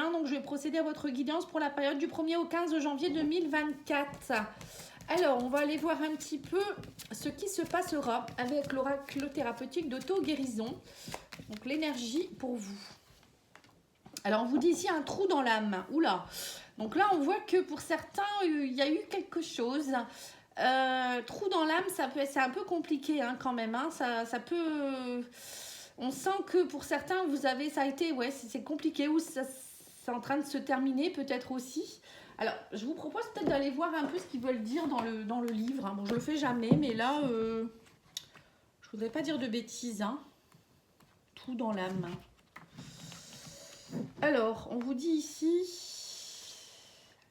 bien. Donc, je vais procéder à votre guidance pour la période du 1er au 15 janvier 2024. Alors, on va aller voir un petit peu ce qui se passera avec l'oracle thérapeutique d'auto-guérison. Donc, l'énergie pour vous. Alors, on vous dit ici un trou dans l'âme. Oula. Donc là, on voit que pour certains, il y a eu quelque chose. Trou dans l'âme, c'est un peu compliqué hein, quand même. Hein. Ça peut... On sent que pour certains, ça a été, ouais, c'est compliqué ou c'est en train de se terminer peut-être aussi. Alors, je vous propose peut-être d'aller voir un peu ce qu'ils veulent dire dans le livre. Hein. Bon, je le fais jamais, mais là, je voudrais pas dire de bêtises. Hein. Trou dans l'âme. Alors, on vous dit ici...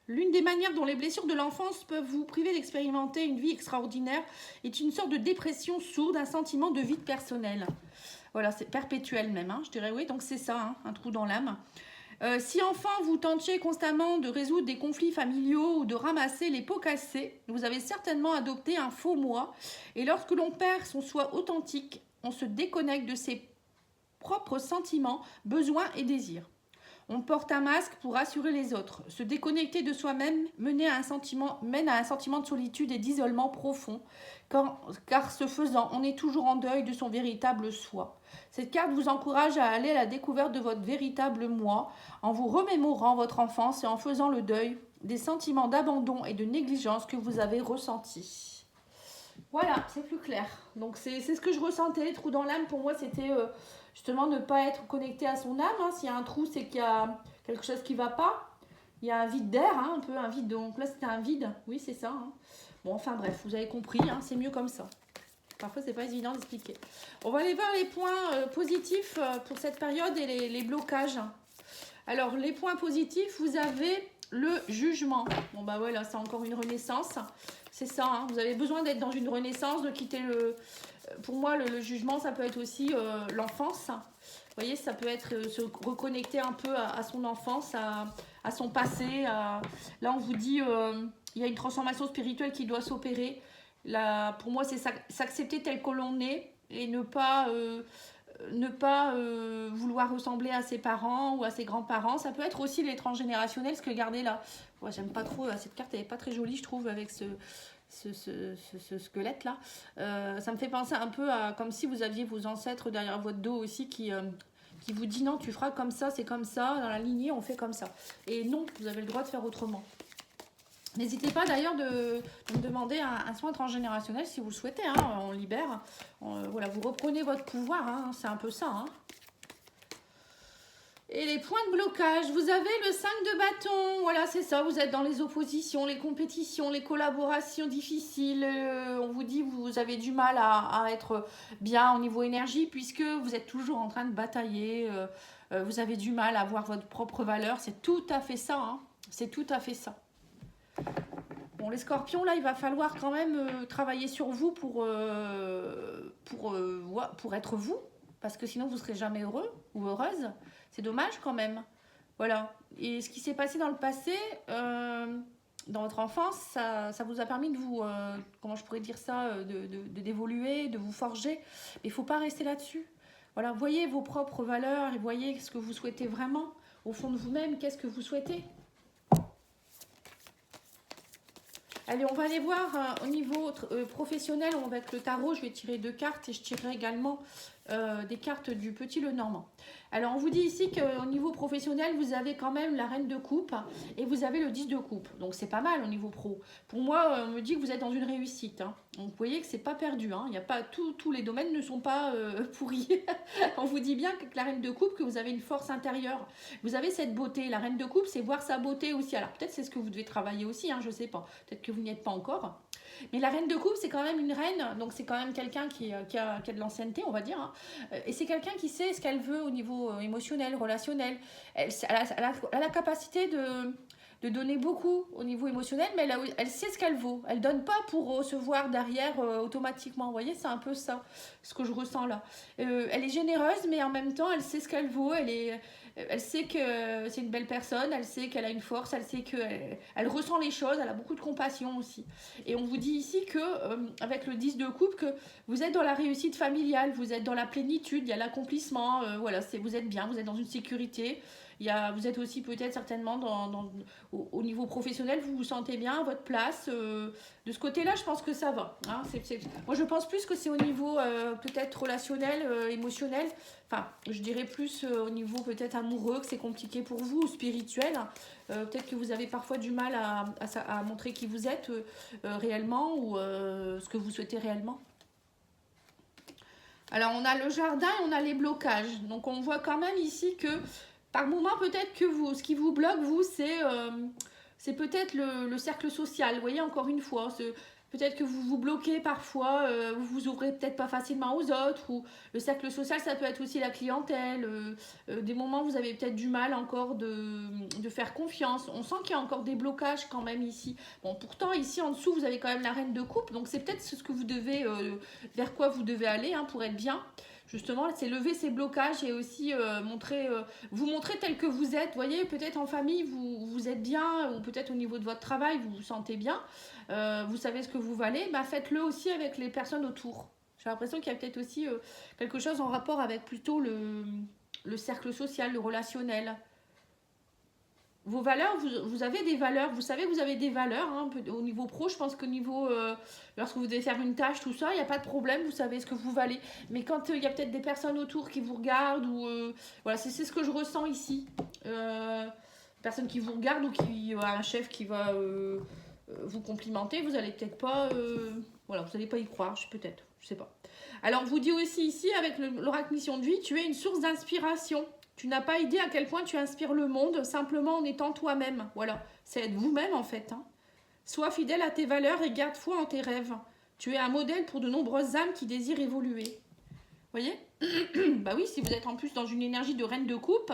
L'une des manières dont les blessures de l'enfance peuvent vous priver d'expérimenter une vie extraordinaire est une sorte de dépression sourde, un sentiment de vide personnel. Voilà, c'est perpétuel même, hein, je dirais oui, donc c'est ça, hein, un trou dans l'âme. Si enfant vous tentiez constamment de résoudre des conflits familiaux ou de ramasser les pots cassés, vous avez certainement adopté un faux moi. Et lorsque l'on perd son soi authentique, on se déconnecte de ses propres sentiments, besoins et désirs. On porte un masque pour rassurer les autres. Se déconnecter de soi-même mène à un sentiment de solitude et d'isolement profond, car ce faisant, on est toujours en deuil de son véritable soi. Cette carte vous encourage à aller à la découverte de votre véritable moi, en vous remémorant votre enfance et en faisant le deuil des sentiments d'abandon et de négligence que vous avez ressentis. Voilà, c'est plus clair. Donc c'est ce que je ressentais, trou dans l'âme, pour moi c'était... justement, ne pas être connecté à son âme. Hein. S'il y a un trou, c'est qu'il y a quelque chose qui ne va pas. Il y a un vide d'air, hein, un peu un vide. Donc là, c'était un vide. Oui, c'est ça. Hein. Bon, enfin bref, vous avez compris. Hein, c'est mieux comme ça. Parfois, c'est pas évident d'expliquer. On va aller voir les points positifs pour cette période et les blocages. Alors, les points positifs, vous avez le jugement. Bon, bah voilà, c'est encore une renaissance. C'est ça, hein, vous avez besoin d'être dans une renaissance, de quitter le... Pour moi, le jugement, ça peut être aussi l'enfance. Vous voyez, ça peut être se reconnecter un peu à son enfance, à son passé. Là, on vous dit, il y a une transformation spirituelle qui doit s'opérer. Pour moi, c'est s'accepter tel que l'on est et ne pas vouloir ressembler à ses parents ou à ses grands-parents. Ça peut être aussi les transgénérationnels, ce que regardez là. Moi, j'aime pas trop, cette carte, elle n'est pas très jolie, je trouve, avec ce squelette là. Ça me fait penser un peu à comme si vous aviez vos ancêtres derrière votre dos aussi qui vous dit non, tu feras comme ça, c'est comme ça, dans la lignée on fait comme ça. Et non, vous avez le droit de faire autrement. N'hésitez pas d'ailleurs de me demander un soin transgénérationnel si vous le souhaitez, hein, on libère. Voilà, vous reprenez votre pouvoir, hein, c'est un peu ça. Hein. Et les points de blocage, vous avez le 5 de bâton, voilà c'est ça, vous êtes dans les oppositions, les compétitions, les collaborations difficiles, on vous dit vous avez du mal à être bien au niveau énergie puisque vous êtes toujours en train de batailler, vous avez du mal à avoir votre propre valeur, c'est tout à fait ça, hein, c'est tout à fait ça. Bon, les scorpions, là, il va falloir quand même travailler sur vous pour être vous, parce que sinon vous ne serez jamais heureux ou heureuse. C'est dommage quand même. Voilà. Et ce qui s'est passé dans le passé, dans votre enfance, ça vous a permis de vous, comment je pourrais dire ça, d'évoluer, de vous forger. Mais il ne faut pas rester là-dessus. Voilà, voyez vos propres valeurs et voyez ce que vous souhaitez vraiment. Au fond de vous-même, qu'est-ce que vous souhaitez ? Allez, on va aller voir au niveau professionnel, avec le tarot, je vais tirer 2 cartes et je tirerai également des cartes du Petit Lenormand. Alors, on vous dit ici qu'au niveau professionnel, vous avez quand même la reine de coupe et vous avez le 10 de coupe. Donc, c'est pas mal au niveau pro. Pour moi, on me dit que vous êtes dans une réussite. Hein. Donc, vous voyez que c'est pas perdu. Hein. Il y a pas, tous les domaines ne sont pas pourris. On vous dit bien que la reine de coupe, que vous avez une force intérieure. Vous avez cette beauté. La reine de coupe, c'est voir sa beauté aussi. Alors, peut-être c'est ce que vous devez travailler aussi, hein, je sais pas. Peut-être que vous n'y êtes pas encore. Mais la reine de coupe, c'est quand même une reine, donc c'est quand même quelqu'un qui a de l'ancienneté, on va dire. Hein. Et c'est quelqu'un qui sait ce qu'elle veut au niveau émotionnel, relationnel. Elle a la capacité de donner beaucoup au niveau émotionnel, mais elle sait ce qu'elle vaut. Elle ne donne pas pour recevoir derrière automatiquement. Vous voyez, c'est un peu ça, ce que je ressens là. Elle est généreuse, mais en même temps, elle sait ce qu'elle vaut. Elle sait que c'est une belle personne, elle sait qu'elle a une force, elle sait qu'elle ressent les choses, elle a beaucoup de compassion aussi. Et on vous dit ici que avec le 10 de coupe, que vous êtes dans la réussite familiale, vous êtes dans la plénitude, il y a l'accomplissement, voilà, vous êtes bien, vous êtes dans une sécurité. Vous êtes aussi peut-être certainement au niveau professionnel, vous vous sentez bien à votre place. De ce côté-là, je pense que ça va. Hein. Moi, je pense plus que c'est au niveau peut-être relationnel, émotionnel. Enfin, je dirais plus au niveau peut-être amoureux, que c'est compliqué pour vous, ou spirituel. Peut-être que vous avez parfois du mal à montrer qui vous êtes réellement ou ce que vous souhaitez réellement. Alors, on a le jardin et on a les blocages. Donc, on voit quand même ici que, par moment, peut-être que ce qui vous bloque, vous, c'est peut-être le cercle social. Vous voyez, encore une fois, peut-être que vous vous bloquez parfois, vous vous ouvrez peut-être pas facilement aux autres, ou le cercle social, ça peut être aussi la clientèle. Des moments où vous avez peut-être du mal encore de faire confiance. On sent qu'il y a encore des blocages quand même ici. Bon, pourtant, ici, en dessous, vous avez quand même la reine de coupe, donc c'est peut-être ce que vous devez, vers quoi vous devez aller hein, pour être bien. Justement, c'est lever ces blocages et aussi vous montrer tel que vous êtes. Vous voyez, peut-être en famille, vous êtes bien, ou peut-être au niveau de votre travail, vous vous sentez bien. Vous savez ce que vous valez. Bah, faites-le aussi avec les personnes autour. J'ai l'impression qu'il y a peut-être aussi quelque chose en rapport avec plutôt le cercle social, le relationnel. Vos valeurs, vous avez des valeurs, vous savez que vous avez des valeurs hein, au niveau pro, je pense qu'au niveau, lorsque vous devez faire une tâche, tout ça, il n'y a pas de problème, vous savez ce que vous valez. Mais quand il y a peut-être des personnes autour qui vous regardent, ou voilà, c'est ce que je ressens ici. Personne qui vous regarde ou un chef qui va vous complimenter, vous n'allez peut-être pas, voilà, vous n'allez pas y croire, peut-être, je sais pas. Alors, on vous dit aussi ici, avec l'oracle mission de vie, tu es une source d'inspiration. Tu n'as pas idée à quel point tu inspires le monde simplement en étant toi-même. Voilà, c'est être vous-même en fait. Hein. Sois fidèle à tes valeurs et garde foi en tes rêves. Tu es un modèle pour de nombreuses âmes qui désirent évoluer. Vous voyez? Bah oui, si vous êtes en plus dans une énergie de reine de coupe,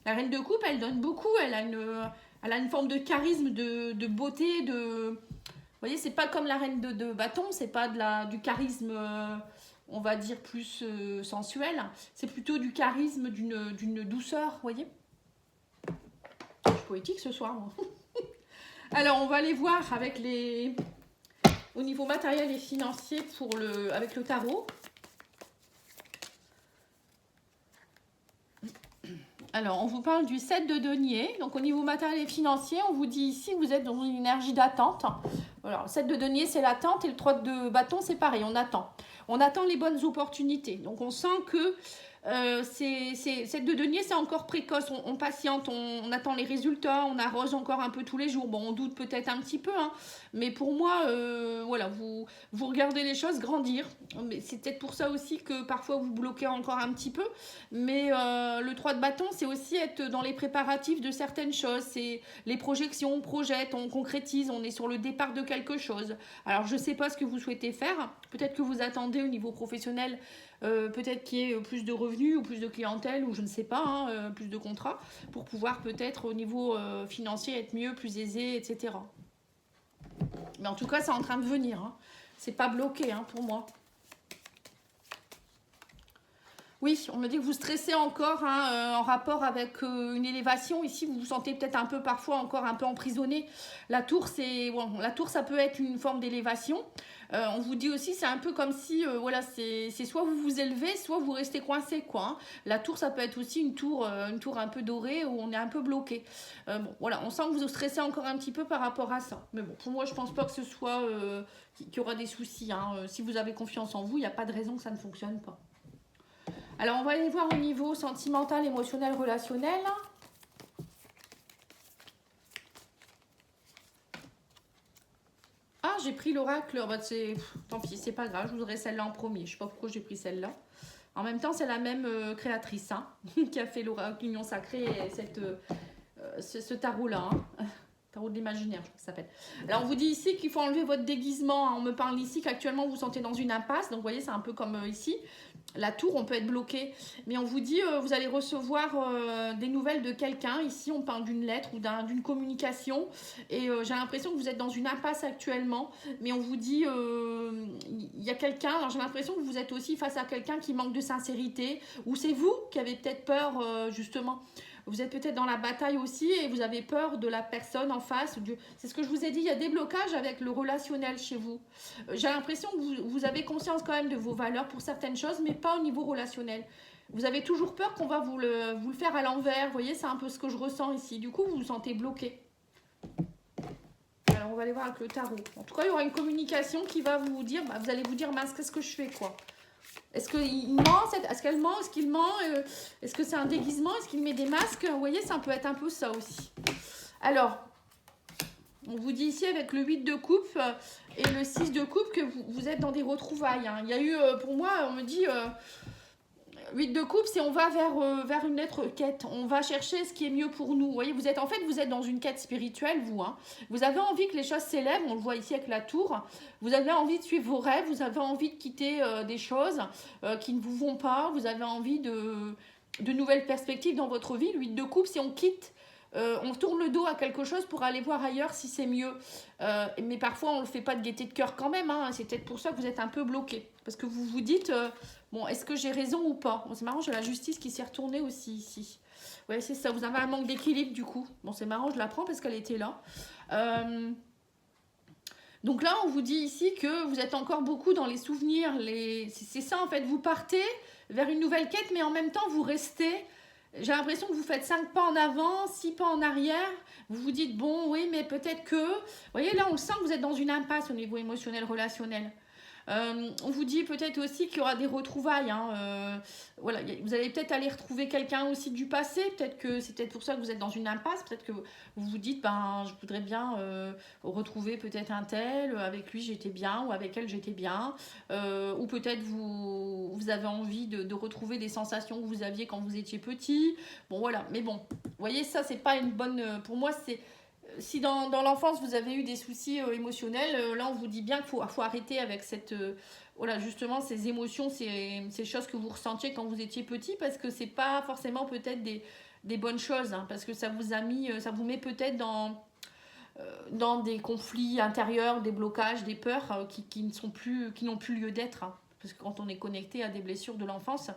la reine de coupe, elle donne beaucoup. Elle a une forme de charisme, de beauté, de... Vous voyez, c'est pas comme la reine de bâton, c'est pas du charisme... on va dire plus sensuel, c'est plutôt du charisme, d'une douceur, vous voyez. Je suis poétique ce soir, moi. Alors, on va aller voir avec au niveau matériel et financier avec le tarot. Alors, on vous parle du 7 de denier. Donc, au niveau matériel et financier, on vous dit ici que vous êtes dans une énergie d'attente. Alors, le 7 de denier, c'est l'attente et le 3 de bâton, c'est pareil, on attend. On attend les bonnes opportunités. Donc, on sent que 7 de denier, c'est encore précoce. On patiente, on attend les résultats, on arrose encore un peu tous les jours. Bon, on doute peut-être un petit peu, hein, mais pour moi, voilà, vous regardez les choses grandir. C'est peut-être pour ça aussi que parfois vous bloquez encore un petit peu. Mais le 3 de bâton, c'est aussi être dans les préparatifs de certaines choses. C'est les projections, on projette, on concrétise, on est sur le départ de quelque chose. Alors, je ne sais pas ce que vous souhaitez faire. Peut-être que vous attendez au niveau professionnel, peut-être qu'il y ait plus de revenus ou plus de clientèle ou je ne sais pas, hein, plus de contrats pour pouvoir peut-être au niveau financier être mieux, plus aisé, etc. Mais en tout cas, c'est en train de venir. Hein. C'est pas bloqué hein, pour moi. Oui, on me dit que vous stressez encore hein, en rapport avec une élévation. Ici, vous vous sentez peut-être un peu parfois encore un peu emprisonné. La tour, la tour, ça peut être une forme d'élévation. On vous dit aussi, c'est un peu comme si, voilà, c'est soit vous vous élevez, soit vous restez coincé, quoi. Hein. La tour, ça peut être aussi une tour un peu dorée où on est un peu bloqué. Bon, voilà, on sent que vous stressez encore un petit peu par rapport à ça. Mais bon, pour moi, je pense pas que ce soit qu'il y aura des soucis. Hein. Si vous avez confiance en vous, il n'y a pas de raison que ça ne fonctionne pas. Alors, on va aller voir au niveau sentimental, émotionnel, relationnel. Ah, j'ai pris l'oracle. Bah, tant pis, c'est pas grave. Je voudrais celle-là en premier. Je sais pas pourquoi j'ai pris celle-là. En même temps, c'est la même créatrice hein, qui a fait l'oracle Union Sacrée et ce tarot-là. Hein. Tarot de l'imaginaire, je crois que ça s'appelle. Alors, on vous dit ici qu'il faut enlever votre déguisement. Hein. On me parle ici qu'actuellement, vous vous sentez dans une impasse. Donc, vous voyez, c'est un peu comme ici. La tour, on peut être bloqué. Mais on vous dit, vous allez recevoir des nouvelles de quelqu'un. Ici, on parle d'une lettre ou d'une communication. Et j'ai l'impression que vous êtes dans une impasse actuellement. Mais on vous dit, il y a quelqu'un. Alors, j'ai l'impression que vous êtes aussi face à quelqu'un qui manque de sincérité. Ou c'est vous qui avez peut-être peur, justement. Vous êtes peut-être dans la bataille aussi et vous avez peur de la personne en face. C'est ce que je vous ai dit, il y a des blocages avec le relationnel chez vous. J'ai l'impression que vous avez conscience quand même de vos valeurs pour certaines choses, mais pas au niveau relationnel. Vous avez toujours peur qu'on va vous le faire à l'envers. Vous voyez, c'est un peu ce que je ressens ici. Du coup, vous vous sentez bloqué. Alors, on va aller voir avec le tarot. En tout cas, il y aura une communication qui va vous dire, vous allez vous dire, mince, qu'est-ce que je fais, quoi? Est-ce qu'il ment? Est-ce qu'elle ment? Est-ce qu'il ment? Est-ce que c'est un déguisement? Est-ce qu'il met des masques? Vous voyez, ça peut être un peu ça aussi. Alors, on vous dit ici avec le 8 de coupe et le 6 de coupe que vous êtes dans des retrouvailles. Hein. Il y a eu, pour moi, on me dit... 8 de coupe, c'est on va vers une autre quête. On va chercher ce qui est mieux pour nous. Vous voyez, vous êtes dans une quête spirituelle, vous. Hein. Vous avez envie que les choses s'élèvent. On le voit ici avec la tour. Vous avez envie de suivre vos rêves. Vous avez envie de quitter des choses qui ne vous vont pas. Vous avez envie de nouvelles perspectives dans votre vie. Le 8 de coupe, c'est on quitte. On tourne le dos à quelque chose pour aller voir ailleurs si c'est mieux. Mais parfois, on ne le fait pas de gaieté de cœur quand même. Hein. C'est peut-être pour ça que vous êtes un peu bloqué. Parce que vous vous dites, bon, est-ce que j'ai raison ou pas? Bon, c'est marrant, j'ai la justice qui s'est retournée aussi ici. Ouais, c'est ça, vous avez un manque d'équilibre du coup. Bon, c'est marrant, je la prends parce qu'elle était là. Donc là, on vous dit ici que vous êtes encore beaucoup dans les souvenirs. C'est ça, en fait, vous partez vers une nouvelle quête, mais en même temps, vous restez... J'ai l'impression que vous faites 5 pas en avant, 6 pas en arrière. Vous vous dites, bon, oui, mais peut-être que... Vous voyez, là, on sent que vous êtes dans une impasse au niveau émotionnel, relationnel. On vous dit peut-être aussi qu'il y aura des retrouvailles. Hein, voilà, vous allez peut-être aller retrouver quelqu'un aussi du passé. Peut-être que c'est peut-être pour ça que vous êtes dans une impasse. Peut-être que vous vous dites, je voudrais bien retrouver peut-être un tel. Avec lui, j'étais bien. Ou avec elle, j'étais bien. Ou peut-être vous avez envie de retrouver des sensations que vous aviez quand vous étiez petit. Bon, voilà. Mais bon, vous voyez, ça, c'est pas une bonne... Pour moi, c'est... Si dans l'enfance vous avez eu des soucis émotionnels, là on vous dit bien qu'il faut arrêter avec cette, voilà, justement ces émotions, ces choses que vous ressentiez quand vous étiez petit, parce que c'est pas forcément peut-être des bonnes choses, hein, parce que ça vous met peut-être dans des conflits intérieurs, des blocages, des peurs qui n'ont plus lieu d'être, hein, parce que quand on est connecté à des blessures de l'enfance,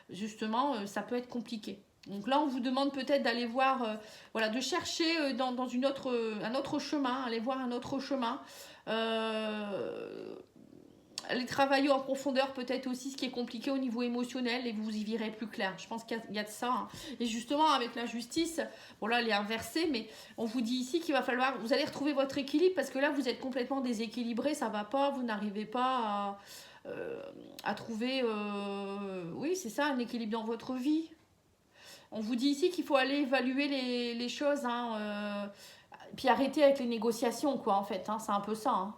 justement, ça peut être compliqué. Donc là, on vous demande peut-être d'aller voir, voilà, de chercher dans un autre chemin, aller voir un autre chemin. Aller travailler en profondeur peut-être aussi ce qui est compliqué au niveau émotionnel et vous y verrez plus clair. Je pense qu'il y a de ça. Hein. Et justement, avec la justice, bon là, elle est inversée, mais on vous dit ici qu'il va falloir, vous allez retrouver votre équilibre parce que là, vous êtes complètement déséquilibré, ça va pas, vous n'arrivez pas à trouver, oui, c'est ça, un équilibre dans votre vie. On vous dit ici qu'il faut aller évaluer les choses, hein, puis arrêter avec les négociations, quoi, en fait. Hein, c'est un peu ça. Hein.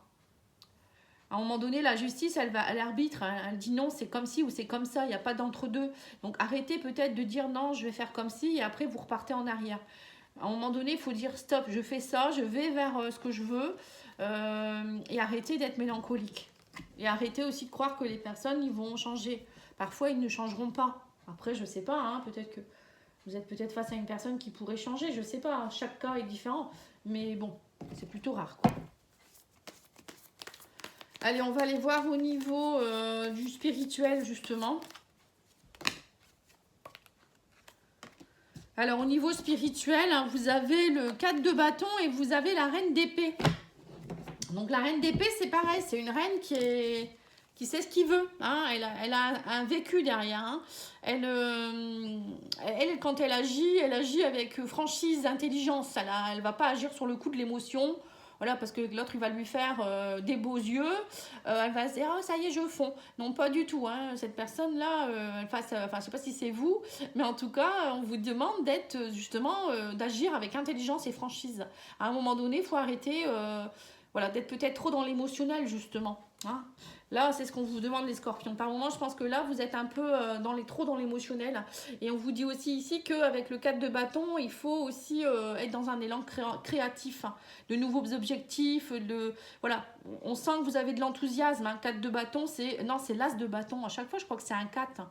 À un moment donné, la justice, elle arbitre, elle dit non, c'est comme ci ou c'est comme ça, il n'y a pas d'entre-deux. Donc arrêtez peut-être de dire non, je vais faire comme ci, et après vous repartez en arrière. À un moment donné, il faut dire stop, je fais ça, je vais vers ce que je veux, et arrêter d'être mélancolique. Et arrêter aussi de croire que les personnes, ils vont changer. Parfois, ils ne changeront pas. Après, je ne sais pas, hein, peut-être que vous êtes peut-être face à une personne qui pourrait changer, je ne sais pas, chaque cas est différent. Mais bon, c'est plutôt rare, quoi. Allez, on va aller voir au niveau du spirituel, justement. Alors, au niveau spirituel, hein, vous avez le 4 de bâton et vous avez la reine d'épée. Donc, la reine d'épée, c'est pareil, c'est une reine qui sait ce qu'il veut. Hein. Elle a un vécu derrière. Hein. Elle, quand elle agit avec franchise, intelligence. Elle ne va pas agir sur le coup de l'émotion. Voilà, parce que l'autre, il va lui faire des beaux yeux. Elle va se dire, oh, ça y est, je fonds. Non, pas du tout. Hein. Cette personne-là, je ne sais pas si c'est vous, mais en tout cas, on vous demande d'être, justement, d'agir avec intelligence et franchise. À un moment donné, il faut arrêter... voilà, d'être peut-être trop dans l'émotionnel, justement. Hein. Là, c'est ce qu'on vous demande, les scorpions. Par moment, je pense que là, vous êtes un peu trop dans l'émotionnel. Et on vous dit aussi ici qu'avec le 4 de bâton, il faut aussi être dans un élan créatif, hein, de nouveaux objectifs. Voilà, on sent que vous avez de l'enthousiasme. Hein. 4 de bâton, c'est l'as de bâton. À chaque fois, je crois que c'est un 4. Hein.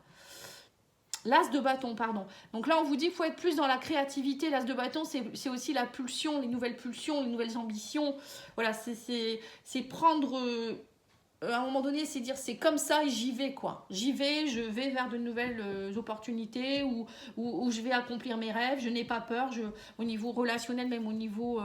L'as de bâton, pardon. Donc là, on vous dit qu'il faut être plus dans la créativité. L'as de bâton, c'est aussi la pulsion, les nouvelles pulsions, les nouvelles ambitions. Voilà, c'est prendre... à un moment donné, c'est dire c'est comme ça et j'y vais, quoi. J'y vais, je vais vers de nouvelles opportunités où je vais accomplir mes rêves. Je n'ai pas peur. Au niveau relationnel, même au niveau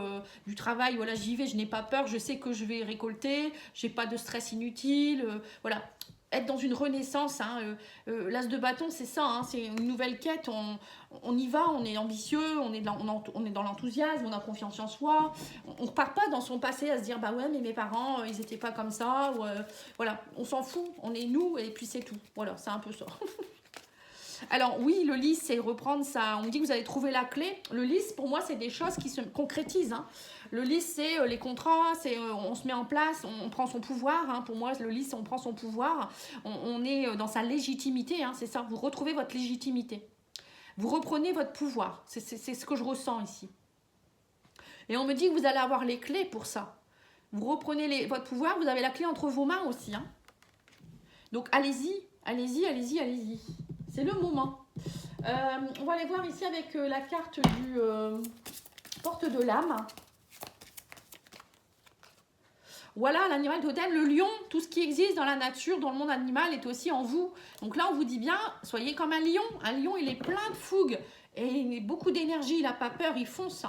du travail, voilà, j'y vais, je n'ai pas peur. Je sais que je vais récolter. J'ai pas de stress inutile. Voilà. être dans une renaissance. Hein. L'as de bâton, c'est ça, hein, c'est une nouvelle quête. On y va, on est ambitieux, on est dans l'enthousiasme, on a confiance en soi. On ne repart pas dans son passé à se dire bah ouais, mais mes parents, ils n'étaient pas comme ça. Ou, voilà, on s'en fout, on est nous et puis c'est tout. Voilà, c'est un peu ça. Alors oui, le lys, c'est reprendre ça. On me dit que vous avez trouvé la clé. Le lys, pour moi, c'est des choses qui se concrétisent. Hein. Le lys, c'est les contrats, c'est on se met en place, on prend son pouvoir. Hein. Pour moi, le lys, on prend son pouvoir. On est dans sa légitimité, hein, c'est ça. Vous retrouvez votre légitimité. Vous reprenez votre pouvoir. C'est ce que je ressens ici. Et on me dit que vous allez avoir les clés pour ça. Vous reprenez votre pouvoir, vous avez la clé entre vos mains aussi. Hein. Donc allez-y, allez-y, allez-y, allez-y. C'est le moment. On va aller voir ici avec la carte du porte de l'âme. Voilà, l'animal totem, le lion, tout ce qui existe dans la nature, dans le monde animal est aussi en vous. Donc là, on vous dit bien, soyez comme un lion. Un lion, il est plein de fougue et il a beaucoup d'énergie, il n'a pas peur, il fonce.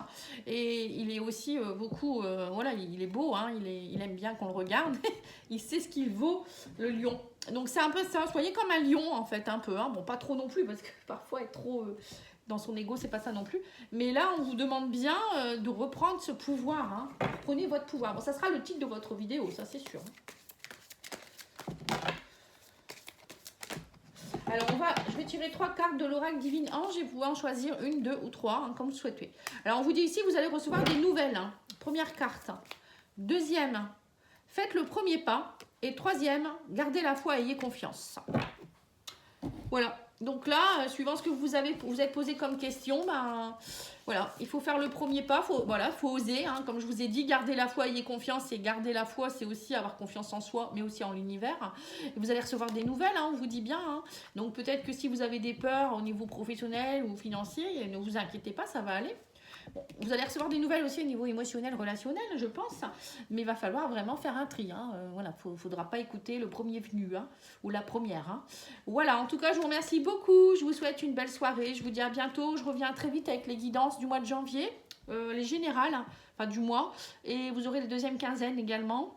Et il est aussi beaucoup, voilà, il est beau, hein, il aime bien qu'on le regarde. Il sait ce qu'il vaut, le lion. Donc c'est un peu ça, soyez comme un lion en fait, un peu. Hein. Bon, pas trop non plus, parce que parfois être trop dans son ego, c'est pas ça non plus. Mais là, on vous demande bien de reprendre ce pouvoir. Hein. Prenez votre pouvoir. Bon, ça sera le titre de votre vidéo, ça c'est sûr. Alors, je vais tirer 3 cartes de l'oracle divine ange et vous pouvez en choisir 1, 2 ou 3, hein, comme vous souhaitez. Alors, on vous dit ici, vous allez recevoir des nouvelles. Hein. Première carte. Deuxième, faites le premier pas. Et troisième, gardez la foi et ayez confiance. Voilà. Donc là, suivant ce que vous êtes posé comme question, ben, voilà, il faut faire le premier pas, faut oser. Hein, comme je vous ai dit, garder la foi, ayez confiance. Et garder la foi, c'est aussi avoir confiance en soi, mais aussi en l'univers. Et vous allez recevoir des nouvelles, hein, on vous dit bien. Hein. Donc peut-être que si vous avez des peurs au niveau professionnel ou financier, ne vous inquiétez pas, ça va aller. Bon, vous allez recevoir des nouvelles aussi au niveau émotionnel, relationnel, je pense, mais il va falloir vraiment faire un tri. Hein. Voilà, il ne faudra pas écouter le premier venu hein, ou la première. Hein. Voilà, en tout cas, je vous remercie beaucoup. Je vous souhaite une belle soirée. Je vous dis à bientôt. Je reviens très vite avec les guidances du mois de janvier, les générales, hein, enfin du mois, et vous aurez les deuxièmes quinzaines également.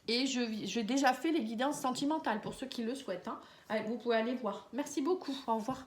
Et j'ai déjà fait les guidances sentimentales pour ceux qui le souhaitent. Hein. Allez, vous pouvez aller voir. Merci beaucoup. Au revoir.